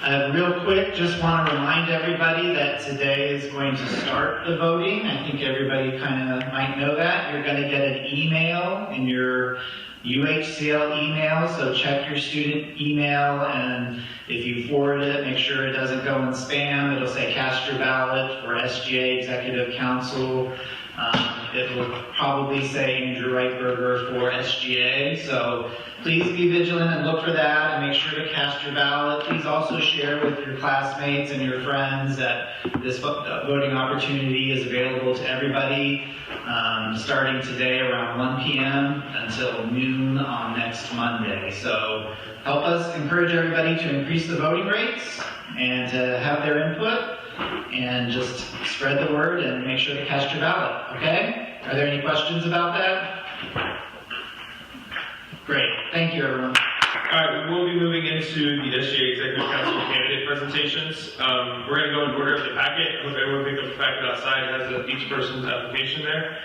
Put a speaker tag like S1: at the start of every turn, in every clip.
S1: Real quick, just want to remind everybody that today is going to start the voting. I think everybody kind of might know that. You're going to get an email in your UHCL email, so check your student email, and if you forward it, make sure it doesn't go in spam. It'll say cast your ballot for SGA Executive Council. It will probably say Andrew Reitberger for SGA, so please be vigilant and look for that and make sure to cast your ballot. Please also share with your classmates and your friends that this voting opportunity is available to everybody starting today around 1 p.m. until noon on next Monday. So help us encourage everybody to increase the voting rates and to have their input, and just spread the word and make sure to cast your ballot, okay? Are there any questions about that? Great, thank you everyone.
S2: Alright, we will be moving into the SGA Executive Council candidate presentations. We're going to go in order of the packet. I hope everyone picked up the packet outside. It has each person's application there.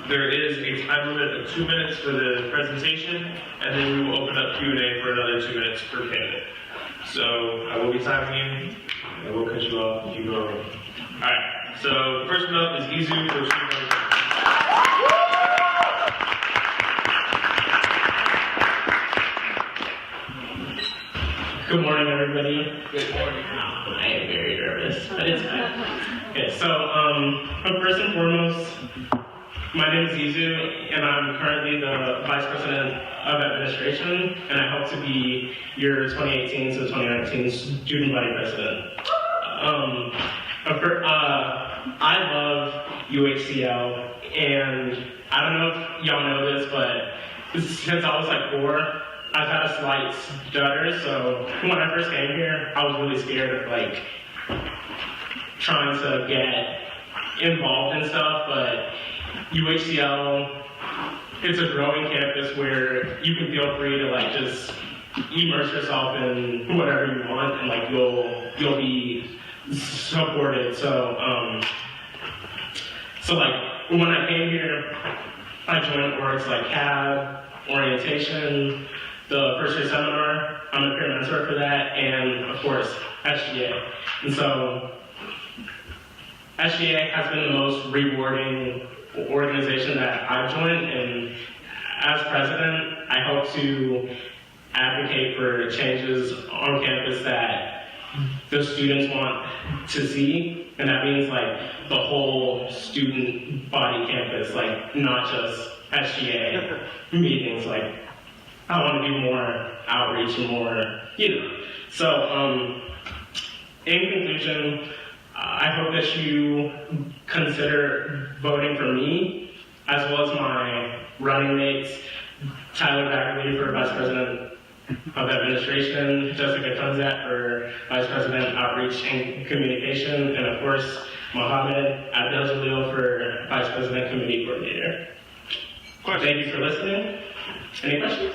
S2: There is a time limit of 2 minutes for the presentation, and then we will open up Q&A for another 2 minutes per candidate. So I will be timing you. I will cut you off if you go over. Alright, so the first one up is Izuh for student number 2.
S3: Good morning, everybody.
S2: Good morning.
S3: I am very nervous, but it's fine. Okay, so first and foremost, my name is Izuh, and I'm currently the Vice President of Administration, and I hope to be your 2018 to 2019 Student Body President. I love UHCL, and I don't know if y'all know this, but since I was like 4, I've had a slight stutter, so when I first came here, I was really scared of like trying to get involved in stuff, but UHCL, it's a growing campus where you can feel free to like just immerse yourself in whatever you want, and like you'll be supported. So like when I came here, I joined orgs like CAB, orientation, the first year seminar. I'm a peer mentor for that, and of course SGA. And so SGA has been the most rewarding organization that I've joined, and as president, I hope to advocate for changes on campus that the students want to see, and that means like the whole student body campus, like not just SGA meetings. Like I want to do more outreach and more, So in conclusion, I hope that you consider voting for me, as well as my running mates, Tyler Baggerley for Vice President of Administration, Jessica Kunzat for Vice President Outreach and Communication, and of course, Mohamed AbdelGilil for Vice President Committee Coordinator. Thank you for listening. Any questions?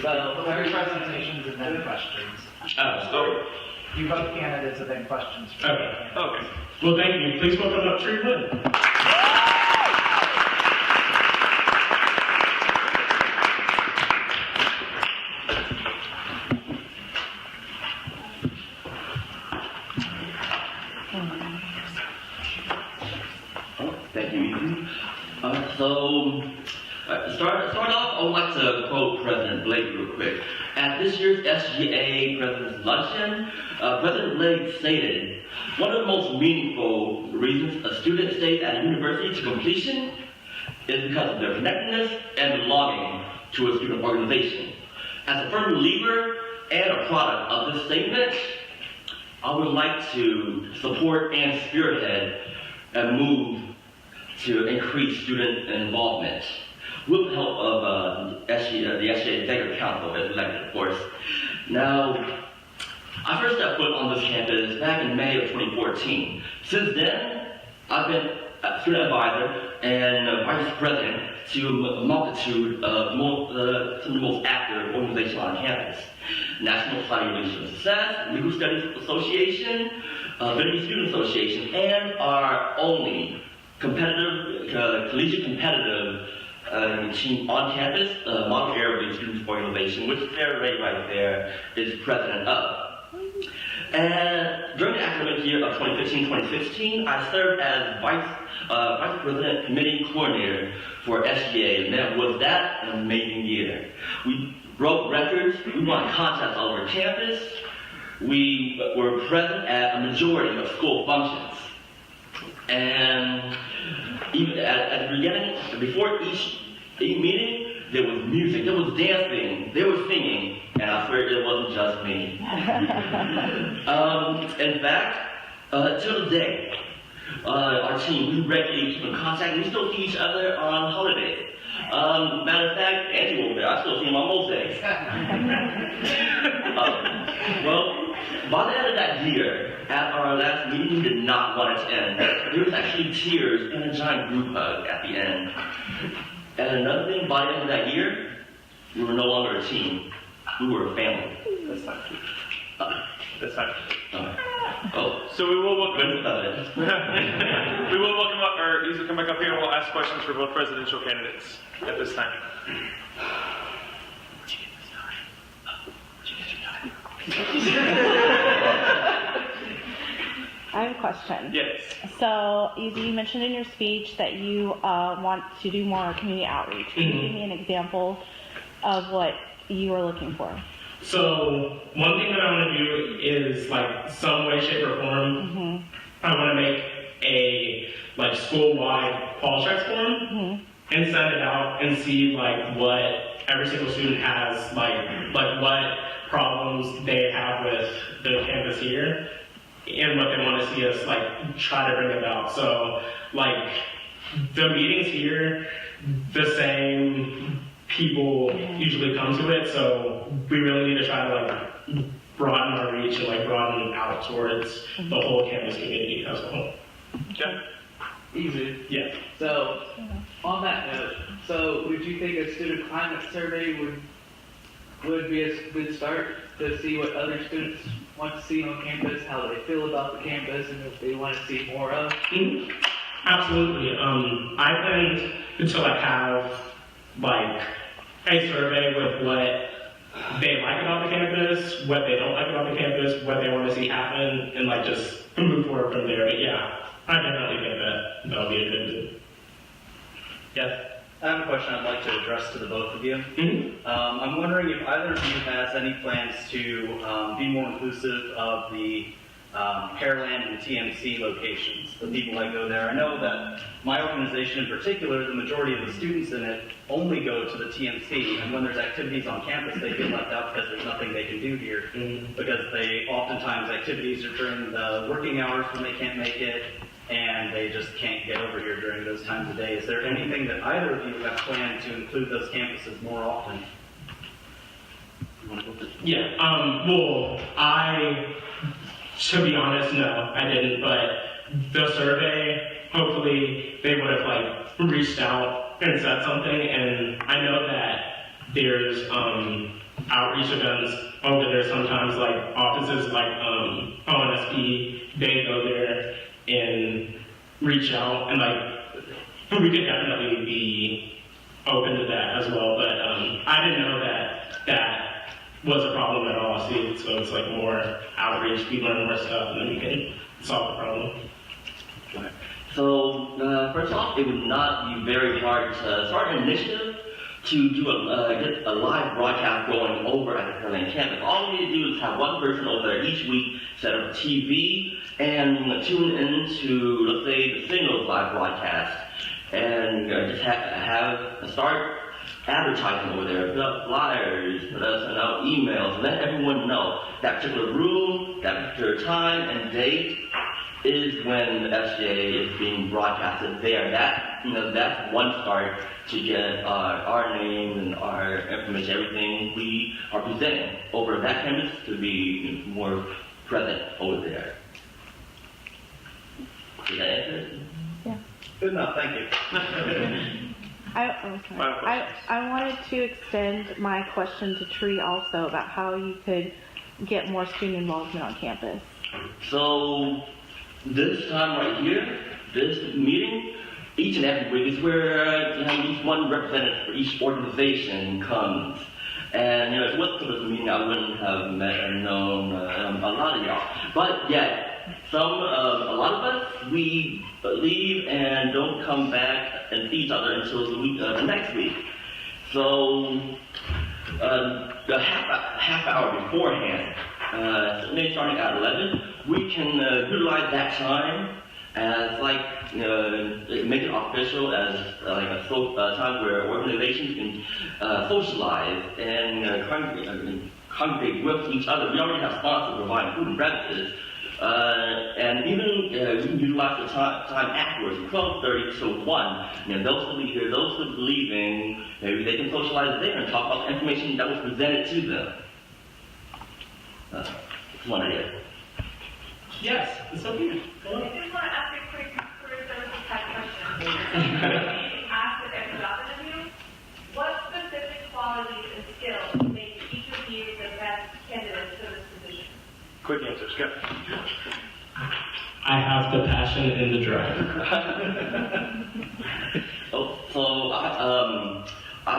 S4: So, 30 presentations and then questions. You vote candidates and then questions.
S3: Okay. Well, thank you. Please welcome up Tree Wood.
S5: Thank you, Ethan. Start off, I would like to quote President Blake real quick. At this year's SGA President's Luncheon, President Blake stated, "One of the most meaningful reasons a student stays at a university to completion is because of their connectedness and belonging to a student organization. As a firm believer and a product of this statement, I would like to support and spearhead a move to increase student involvement with the help of the SGA Executive Council, as elected, of course. Now, I first stepped foot on this campus back in May of 2014. Since then, I've been a student advisor and vice president to a multitude of some of the most active organizations on campus. National Society of Leadership and Success, Legal Studies Association, Liberty Student Association, and our only collegiate competitive team on campus, Model Area Students for Innovation, which Sara Ray right there is president of. And during the academic year of 2015-2016, I served as Vice President Committee Coordinator for SGA, and that was an amazing year. We broke records, we won contests all over campus, we were present at a majority of school functions. And even at the beginning, before each meeting, there was music, there was dancing, there was singing, and I swear it wasn't just me. In fact, till today, our team, we regularly keep in contact, we still see each other on holidays. Matter of fact, Angie over there, I still see him on most days. Well, by the end of that year, at our last meeting, we did not want it to end. There was actually tears and a giant group hug at the end. And another thing, by the end of that year, we were no longer a team. We were a family.
S3: That's not true. That's not true.
S5: Oh,
S2: So we will welcome,
S5: we
S2: we will welcome up, or Izuh come back up here and we'll ask questions for both presidential candidates at this time.
S6: I have a question.
S2: Yes.
S6: So, you mentioned in your speech that you want to do more community outreach. Can you give me an example of what you are looking for?
S3: So one thing that I want to do is like some way, shape, or form. I want to make a like school-wide pulse check form and send it out and see like what every single student has, like what problems they have with the campus here and what they want to see us like try to bring about. So like the meetings here, the same people usually come to it, so we really need to try to like broaden our reach and like broaden out towards the whole campus community as a whole.
S2: Okay.
S4: Easy.
S3: Yeah.
S4: So, on that note, so would you think a student climate survey would be a good start to see what other students want to see on campus, how they feel about the campus, and if they want to see more of?
S3: Absolutely. I think until I have like a survey with what they like about the campus, what they don't like about the campus, what they want to see happen, and like just move forward from there. But yeah, I definitely think that that'll be a good. Yes.
S7: I have a question I'd like to address to the both of you. I'm wondering if either of you has any plans to be more inclusive of the Pearland and TMC locations, the people that go there. I know that my organization in particular, the majority of the students in it only go to the TMC, and when there's activities on campus, they feel left out because there's nothing they can do here, because they oftentimes activities are during the working hours when they can't make it, and they just can't get over here during those times of day. Is there anything that either of you have planned to include those campuses more often?
S3: Yeah. Well, to be honest, no, I didn't. But the survey, hopefully, they would have like reached out and said something. And I know that there's outreach events over there sometimes, like offices like ONSP, they go there and reach out, and like we could definitely be open to that as well. But I didn't know that was a problem at all. See, so it's like more outreach, we learn more stuff, and then we can solve the problem.
S5: So, first off, it would not be very hard to start an initiative to do get a live broadcast going over at the Pearland campus. All we need to do is have one person over there each week set up a TV and tune into, let's say, the Signals live broadcast, and just start advertising over there, put up flyers, send out emails, and let everyone know that particular room, that particular time and date is when SGA is being broadcasted there. That's one start to get our name and our information, everything we are presenting over that campus to be more present over there. Did that answer it?
S6: Yeah.
S7: Good enough, thank you.
S6: I wanted to extend my question to Tree also about how you could get more student involvement on campus.
S5: So this time right here, this meeting each and every week is where at least one representative for each organization comes. And if it wasn't for this meeting, I wouldn't have met and known a lot of y'all. But yet, a lot of us, we leave and don't come back and see each other until the next week. So, the half hour beforehand, maybe starting at 11, we can utilize that time as make it official as a time where organizations can socialize and congregate with each other. We already have sponsors providing food and beverages, and even we can utilize the time afterwards, 12:30 to 1. Those who will be here, those who will be leaving, maybe they can socialize there and talk about the information that was presented to them. That's one idea.
S3: Yes, it's okay. Go on.
S8: I just want to ask a quick career services type question. Ask it every often of you. What specific qualities and skills make each of you the best candidates for this position?
S7: Quick answers, go.
S3: I have the passion and the drive.
S5: I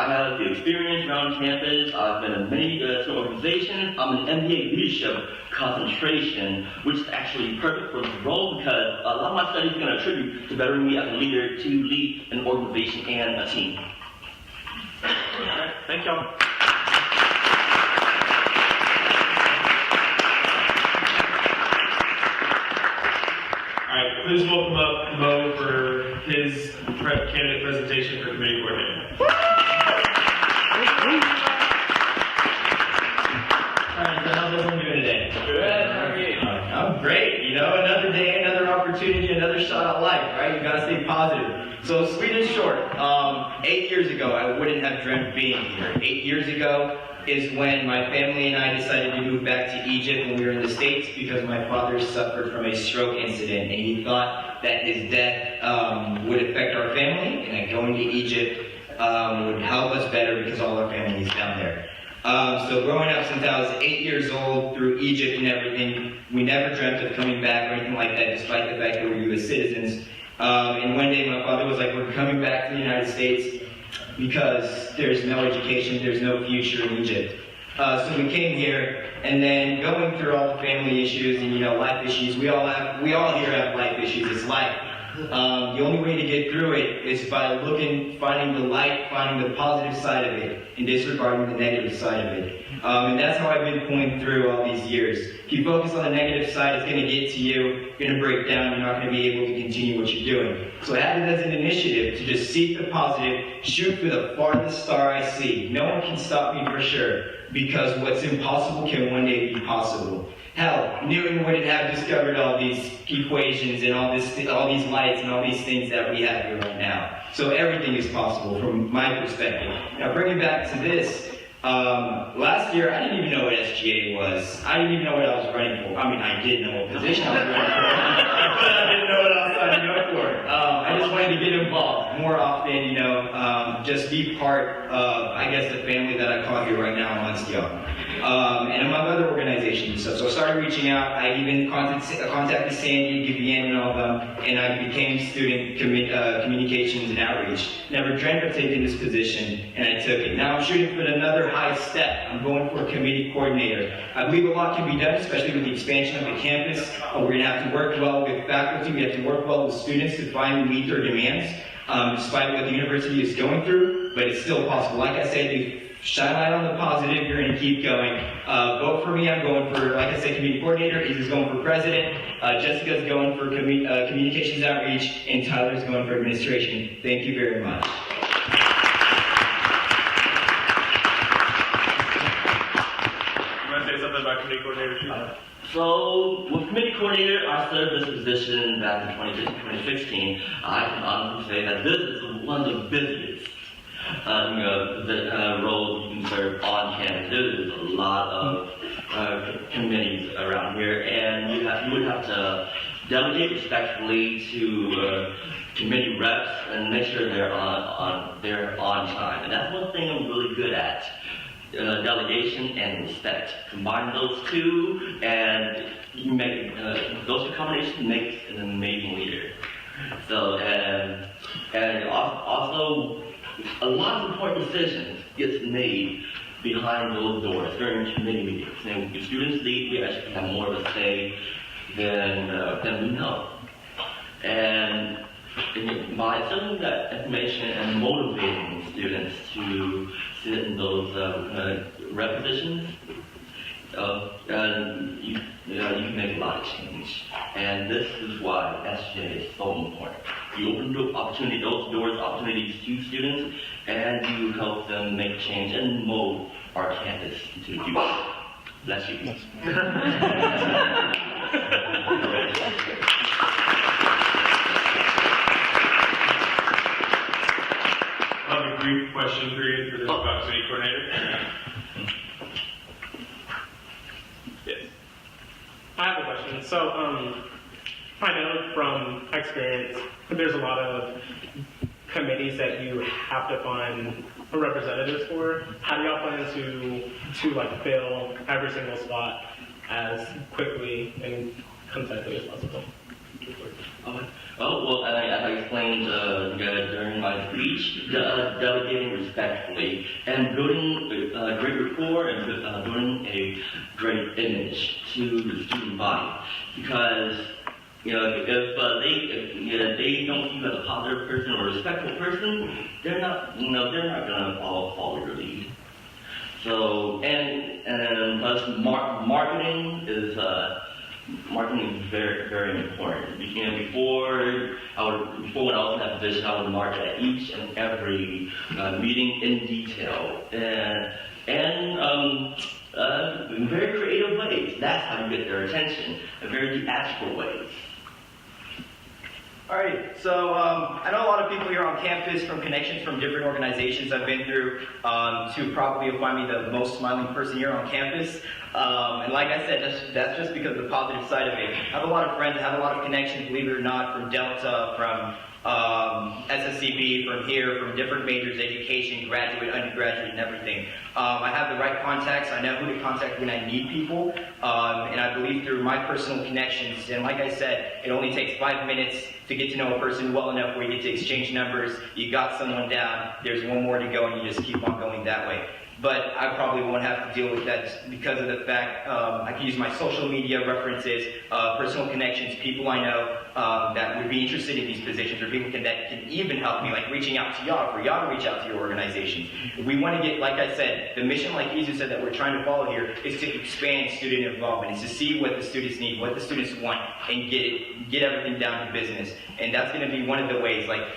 S5: have the experience around campus. I've been in many organizations. I'm in MBA leadership concentration, which is actually perfect for this role because a lot of my studies are going to attribute to bettering me as a leader to lead an organization and a team.
S7: All right, thank y'all.
S2: All right, please welcome up Mo for his candidate presentation for committee coordinator.
S9: Alright, so how's everyone doing today?
S7: Good, how are you?
S9: I'm great. Another day, another opportunity, another shot at life, right? You gotta stay positive. So sweet and short, 8 years ago, I wouldn't have dreamt being here. 8 years ago is when my family and I decided to move back to Egypt when we were in the States because my father suffered from a stroke incident and he thought that his death would affect our family and that going to Egypt would help us better because all our family is down there. So growing up since I was 8 years old through Egypt and everything, we never dreamt of coming back or anything like that despite the fact that we're U.S. citizens. And one day my father was like, we're coming back to the United States because there's no education, there's no future in Egypt. So we came here, and then going through all the family issues and life issues, we all here have life issues. It's life. The only way to get through it is by finding the light, finding the positive side of it, and disregarding the negative side of it. And that's how I've been pulling through all these years. If you focus on the negative side, it's going to get to you, you're going to break down, you're not going to be able to continue what you're doing. So I had it as an initiative to just seek the positive, shoot for the farthest star I see. No one can stop me for sure, because what's impossible can one day be possible. Hell, Newton wouldn't have discovered all these equations and all these lights and all these things that we have here right now. So everything is possible from my perspective. Now bringing back to this, last year I didn't even know what SGA was. I didn't even know what I was running for. I mean, I did know what position I was running for, but I didn't know what I was trying to go for. I just wanted to get involved more often, just be part of, I guess, the family that I call here right now amongst y'all. And among other organizations and stuff. So I started reaching out. I even contacted Sandy, Vivian, and all of them, and I became student communications and outreach. Never dreamt of taking this position, and I took it. Now I'm shooting for another high step. I'm going for a committee coordinator. I believe a lot can be done, especially with the expansion of the campus. We're going to have to work well with faculty. We have to work well with students to finally meet their demands, despite what the university is going through, but it's still possible. Like I said, if shine light on the positive, you're going to keep going. Vote for me. I'm going for, like I said, community coordinator. Izuh's going for president. Jessica's going for communications outreach. And Tyler's going for administration. Thank you very much.
S2: You want to say something about committee coordinator too?
S5: So, with committee coordinator, I served this position back in 2016. I can honestly say that this is one of the busiest roles you can serve on campus. There's a lot of committees around here, and you would have to delegate respectfully to committee reps and make sure they're on time. And that's one thing I'm really good at. Delegation and respect. Combine those two, and you make those two combinations makes an amazing leader. So, and also, a lot of important decisions gets made behind those doors during committee meetings. And if students leave, we actually have more of a say than we know. And by sending that information and motivating students to sit in those rep positions, you can make a lot of change. And this is why SGA is so important. You open those doors, opportunities to students, and you help them make change and mold our campus into the future. Bless you.
S2: I'll have a brief question period for the proximity coordinator. Yes.
S3: I have a question. So, I know from experience, there's a lot of committees that you have to find representatives for. How do y'all plan to like fill every single spot as quickly and concisely as possible?
S5: Well, as I explained during my speech, delegating respectfully and building a great rapport and building a great image to the student body. Because if they don't see you as a positive person or a respectful person, they're not gonna follow your lead. So and plus marketing is very, very important. Before when I was in that position, I would market at each and every meeting in detail and in very creative ways. That's how you get their attention, in very theatrical ways.
S9: All right, so I know a lot of people here on campus from connections from different organizations I've been through to probably find me the most smiling person here on campus. And like I said, that's just because of the positive side of it. I have a lot of friends, I have a lot of connections, believe it or not, from Delta, from SSCB, from here, from different majors, education, graduate, undergraduate, and everything. I have the right contacts. I know who to contact when I need people. And I believe through my personal connections, and like I said, it only takes 5 minutes to get to know a person well enough where you get to exchange numbers, you got someone down, there's one more to go, and you just keep on going that way. But I probably won't have to deal with that just because of the fact I can use my social media references, personal connections, people I know that would be interested in these positions, or people that can even help me, like reaching out to y'all, for y'all to reach out to your organizations. We want to get, like I said, the mission, like Izuh said, that we're trying to follow here is to expand student involvement. It's to see what the students need, what the students want, and get everything down to business. And that's going to be one of the ways, like,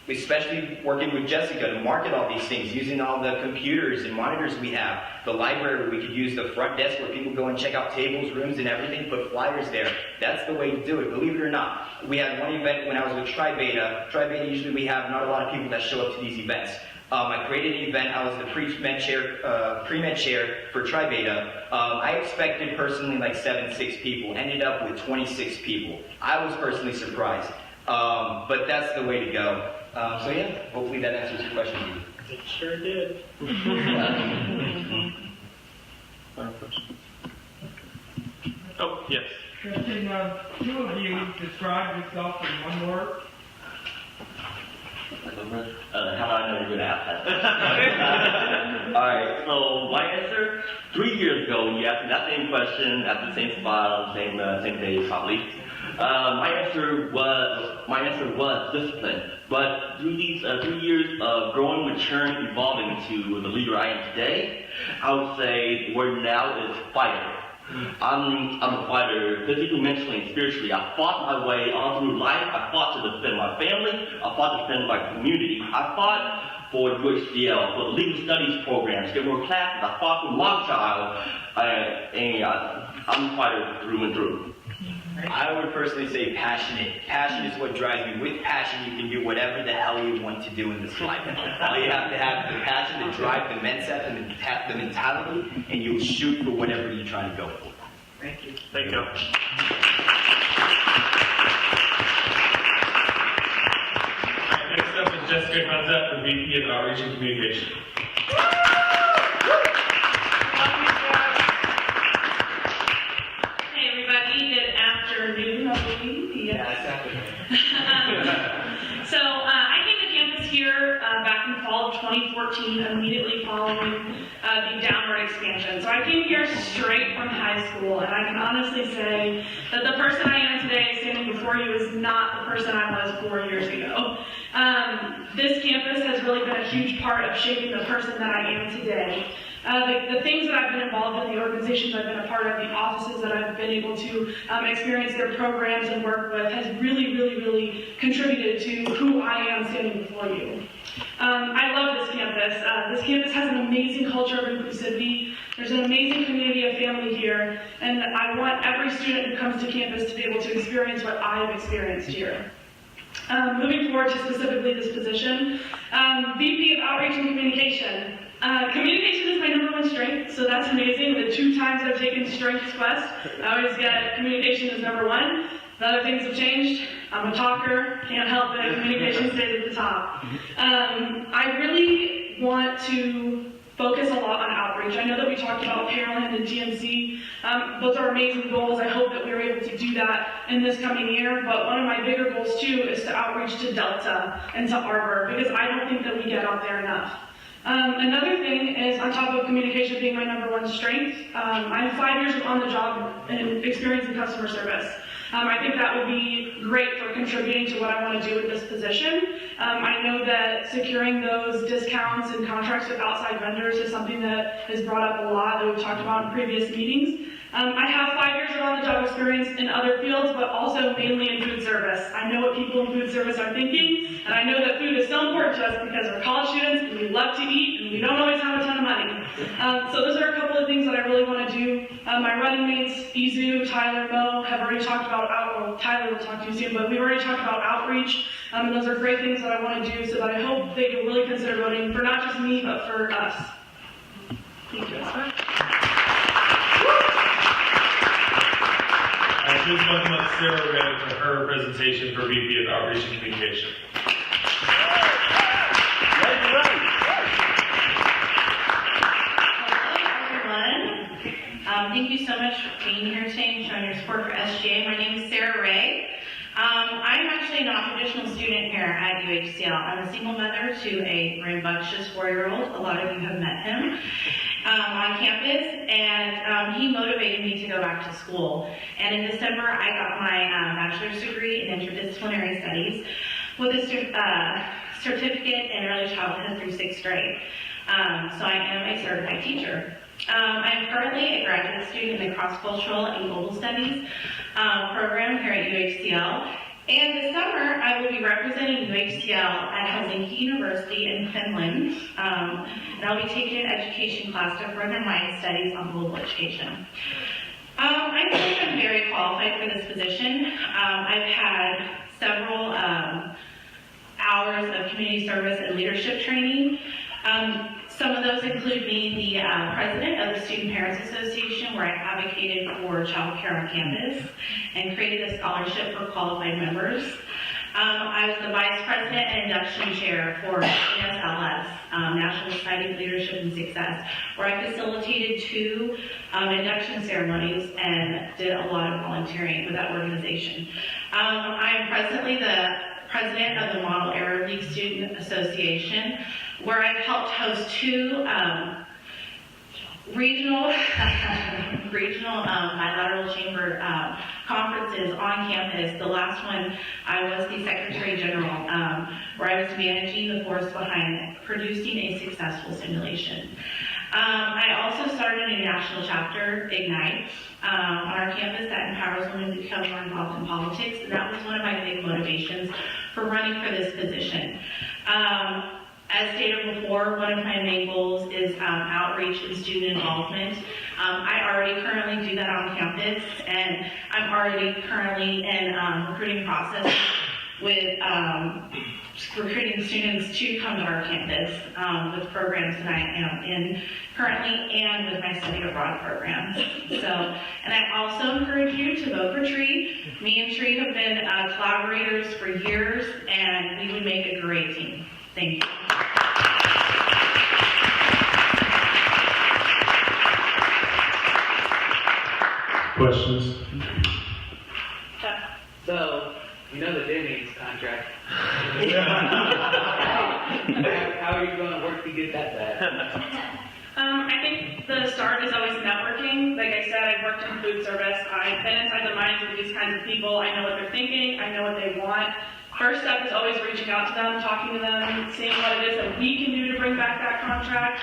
S9: especially working with Jessica to market all these things, using all the computers and monitors we have, the library, we could use the front desk where people go and check out tables, rooms, and everything, put flyers there. That's the way to do it, believe it or not. We had one event when I was with Tri Beta. Tri Beta, usually we have not a lot of people that show up to these events. I created an event. I was the pre-med chair for Tri Beta. I expected personally like 6 people. Ended up with 26 people. I was personally surprised. But that's the way to go. So yeah, hopefully that answers your question.
S3: It sure did.
S2: Oh, yes.
S10: Can two of you describe yourself in one word?
S5: How do I know you're going to ask that? Alright, so my answer, 3 years ago, you asked me that same question at the same spot on the same day probably. My answer was discipline. But through these 3 years of growing, maturing, evolving into the leader I am today, I would say the word now is fighter. I'm a fighter, physically, mentally, and spiritually. I fought my way all through life. I fought to defend my family. I fought to defend my community. I fought for UHDL, for the legal studies programs, to get more classes. I fought for my child. I'm a fighter through and through.
S9: I would personally say passionate. Passion is what drives me. With passion, you can do whatever the hell you want to do in this life. All you have to have is the passion, the drive, the mindset, the mentality, and you'll shoot for whatever you're trying to go for.
S4: Thank you.
S2: Thank you. Next up is Jessica Kunzat, the VP of Outreach and Communication.
S8: Hey everybody, good afternoon, I believe. Yes.
S11: 2014, immediately following the downward expansion. So I came here straight from high school, and I can honestly say that the person I am today standing before you is not the person I was 4 years ago. This campus has really been a huge part of shaping the person that I am today. The things that I've been involved in, the organizations I've been a part of, the offices that I've been able to experience their programs and work with has really contributed to who I am standing before you. I love this campus. This campus has an amazing culture of inclusivity. There's an amazing community of family here, and I want every student who comes to campus to be able to experience what I've experienced here. Moving forward to specifically this position, VP of Outreach and Communication. Communication is my #1 strength, so that's amazing. The 2 times I've taken Strengths Quest, I always get communication as #1. The other things have changed. I'm a talker, can't help it, communication stays at the top. I really want to focus a lot on outreach. I know that we talked about Pearland and TMC. Those are amazing goals. I hope that we were able to do that in this coming year, but one of my bigger goals too is to outreach to Delta and to Arbor, because I don't think that we get out there enough. Another thing is, on top of communication being my #1 strength, I have 5 years on the job and experience in customer service. I think that would be great for contributing to what I want to do with this position. I know that securing those discounts and contracts with outside vendors is something that is brought up a lot, that we've talked about in previous meetings. I have 5 years of on-the-job experience in other fields, but also mainly in food service. I know what people in food service are thinking, and I know that food is so important to us because we're college students and we love to eat and we don't always have a ton of money. So those are a couple of things that I really want to do. My running mates, Izuh, Tyler, Mo, have already talked about Tyler will talk to you soon, but we've already talked about outreach, and those are great things that I want to do, so that I hope they will really consider voting for not just me, but for us. Thank you.
S2: Please welcome up Sara Ray for her presentation for VP of Outreach and Communication.
S12: Thank you so much for being here today and showing your support for SGA. My name is Sara Ray. I'm actually a non-traditional student here at UHCL. I'm a single mother to a rambunctious 4-year-old. A lot of you have met him on campus, and he motivated me to go back to school. And in December, I got my bachelor's degree in interdisciplinary studies with a certificate in early childhood through 6th grade. So I am a certified teacher. I'm currently a graduate student in the Cross-Cultural and Global Studies program here at UHCL. And this summer, I will be representing UHCL at Helsinki University in Finland. And I'll be taking an education class to further my studies on global education. I think I'm very qualified for this position. I've had several hours of community service and leadership training. Some of those include being the president of the Student Parents Association, where I advocated for childcare on campus and created a scholarship for qualified members. I was the vice president and induction chair for NSLS, National Society of Leadership and Success, where I facilitated 2 induction ceremonies and did a lot of volunteering with that organization. I am presently the president of the Model Arab League Student Association, where I've helped host 2 regional bilateral chamber conferences on campus. The last one, I was the Secretary General, where I was managing the force behind producing a successful simulation. I also started a national chapter, Ignite, on our campus that empowers women to become more involved in politics, and that was one of my big motivations for running for this position. As stated before, one of my main goals is outreach and student involvement. I already currently do that on campus, and I'm already currently in recruiting process with recruiting students to come to our campus with programs that I am in currently and with my study abroad program. So, and I also encourage you to vote for Tree. Me and Tree have been collaborators for years, and we would make a great team. Thank you.
S2: Questions?
S4: So, You know the Denny's contract. How are you going to work to get that back?
S11: I think the start is always networking. Like I said, I've worked in food service. I've been inside the minds of these kinds of people. I know what they're thinking. I know what they want. First step is always reaching out to them, talking to them, seeing what it is that we can do to bring back that contract.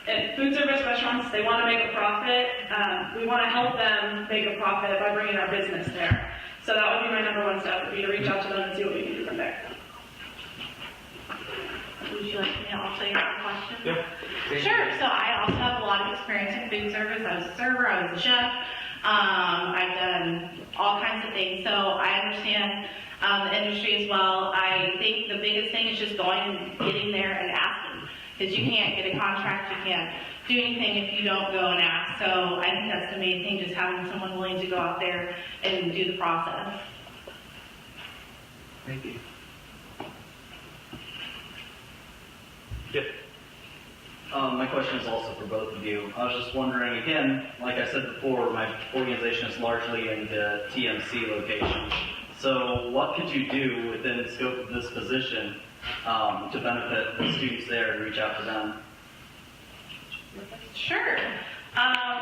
S11: At food service restaurants, they want to make a profit. We want to help them make a profit by bringing our business there. So that would be my number one step, would be to reach out to them and see what we can do from there.
S12: Would you like me to also answer your question?
S2: Yeah.
S12: Sure. So I also have a lot of experience in food service. I was a server, I was a chef. I've done all kinds of things. So I understand the industry as well. I think the biggest thing is just going and getting there and asking. Because you can't get a contract, you can't do anything if you don't go and ask. So I think that's the main thing, just having someone willing to go out there and do the process.
S4: Thank you.
S7: My question is also for both of you. I was just wondering, again, like I said before, my organization is largely in the TMC location. So what could you do within the scope of this position to benefit the students there and reach out to them?
S12: Sure.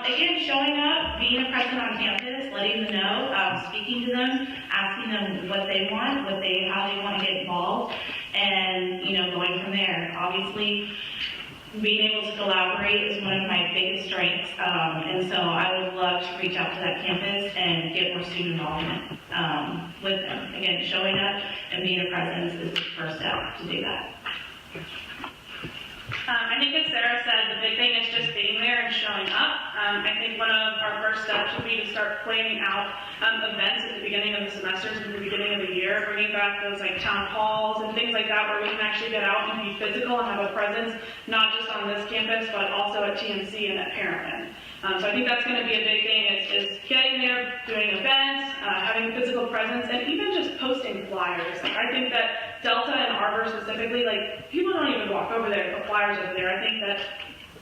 S12: Again, showing up, being a presence on campus, letting them know, speaking to them, asking them what they want, how they want to get involved, and, going from there. Obviously, being able to collaborate is one of my biggest strengths, and so I would love to reach out to that campus and get more student involvement with them. Again, showing up and being a presence is the first step to do that.
S11: I think as Sarah said, the big thing is just being there and showing up. I think one of our first steps would be to start planning out events at the beginning of the semesters and the beginning of the year, bringing back those like town halls and things like that where we can actually get out and be physical and have a presence, not just on this campus, but also at TMC and at Parentland. So I think that's going to be a big thing is getting there, doing events, having a physical presence, and even just posting flyers. Like I think that Delta and Arbor specifically, like people don't even walk over there to put flyers over there. I think that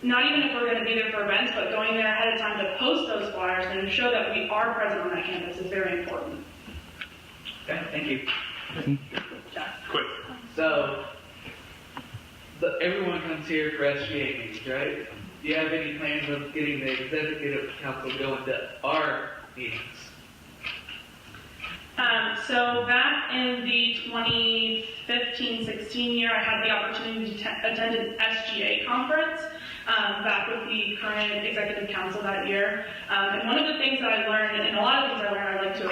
S11: not even if we're going to be there for events, but going there ahead of time to post those flyers and show that we are present on that campus is very important.
S7: Okay, thank you.
S2: Quick.
S4: So, everyone comes here for SGA meetings, right? Do you have any plans of getting the Executive Council going to our meetings?
S11: So back in the 2015-16 year, I had the opportunity to attend an SGA conference back with the current Executive Council that year. And one of the things that I learned, and a lot of things I learned I'd like to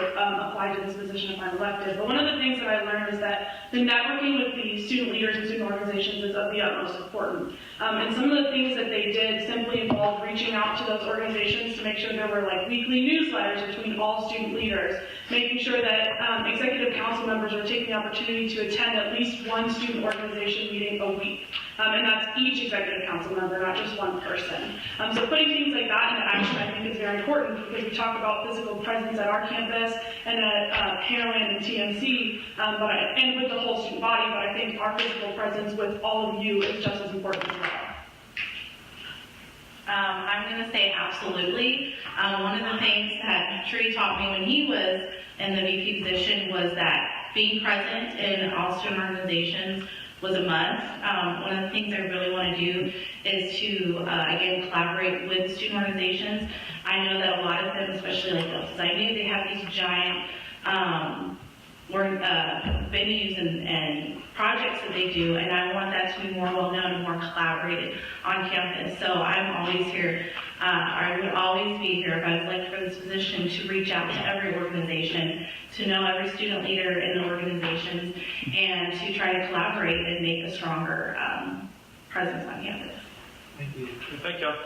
S11: apply to this position if I'm elected, but one of the things that I learned is that the networking with the student leaders and student organizations is of the utmost importance. And some of the things that they did simply involved reaching out to those organizations to make sure there were like weekly newsletters between all student leaders, making sure that Executive Council members are taking the opportunity to attend at least one student organization meeting a week. And that's each Executive Council member, not just one person. So putting things like that into action I think is very important because we talk about physical presence at our campus and at Parentland and TMC, and with the whole student body, but I think our physical presence with all of you is just as important as well.
S12: I'm going to say absolutely. One of the things that Tree taught me when he was in the VP position was that being present in all student organizations was a must. One of the things I really want to do is to, again, collaborate with student organizations. I know that a lot of them, especially like Delta Psi Nu, they have these giant venues and projects that they do, and I want that to be more well known and more collaborated on campus. So I'm always here, I would always be here if I was elected for this position to reach out to every organization, to know every student leader in the organizations, and to try to collaborate and make a stronger presence on campus.
S4: Thank you.
S2: Thank y'all.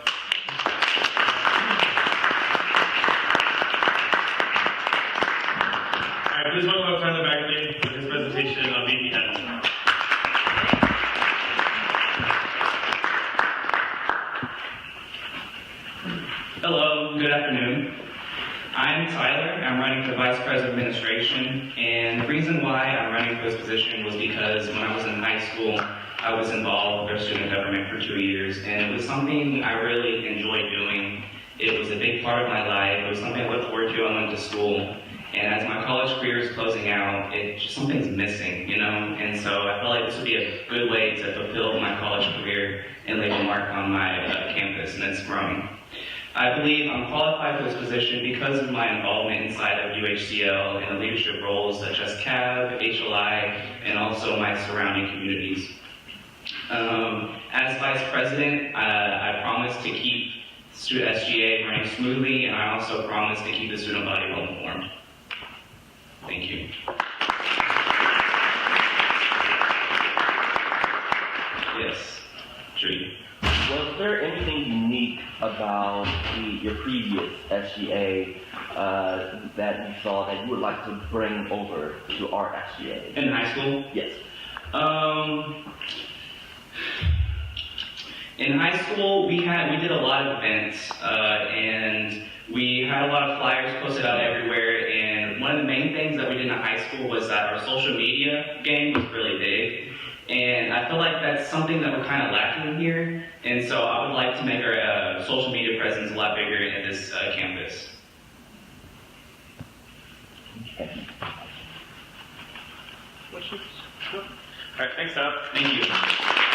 S2: All right, please welcome Tyler Baggerley for his presentation on VPN.
S13: Hello, good afternoon. I'm Tyler. I'm running for Vice President of Administration, and the reason why I'm running for this position was because when I was in high school, I was involved with student government for 2 years, and it was something I really enjoyed doing. It was a big part of my life. It was something I looked forward to. I went to school, And as my college career is closing out, something's missing, you know? And so I felt like this would be a good way to fulfill my college career and leave a mark on my campus, and it's growing. I believe I'm qualified for this position because of my involvement inside of UHCL and the leadership roles such as CAB, HLI, and also my surrounding communities. As Vice President, I promise to keep SGA running smoothly, and I also promise to keep the student body well informed. Thank you. Yes, Judy.
S5: Was there anything unique about your previous SGA that you saw that you would like to bring over to our SGA?
S13: In high school?
S5: Yes.
S13: In high school, we did a lot of events, and we had a lot of flyers posted out everywhere. And one of the main things that we did in high school was that our social media game was really big. And I feel like that's something that we're kind of lacking here. And so I would like to make our social media presence a lot bigger at this campus.
S2: All right, thanks, Tom.
S13: Thank you.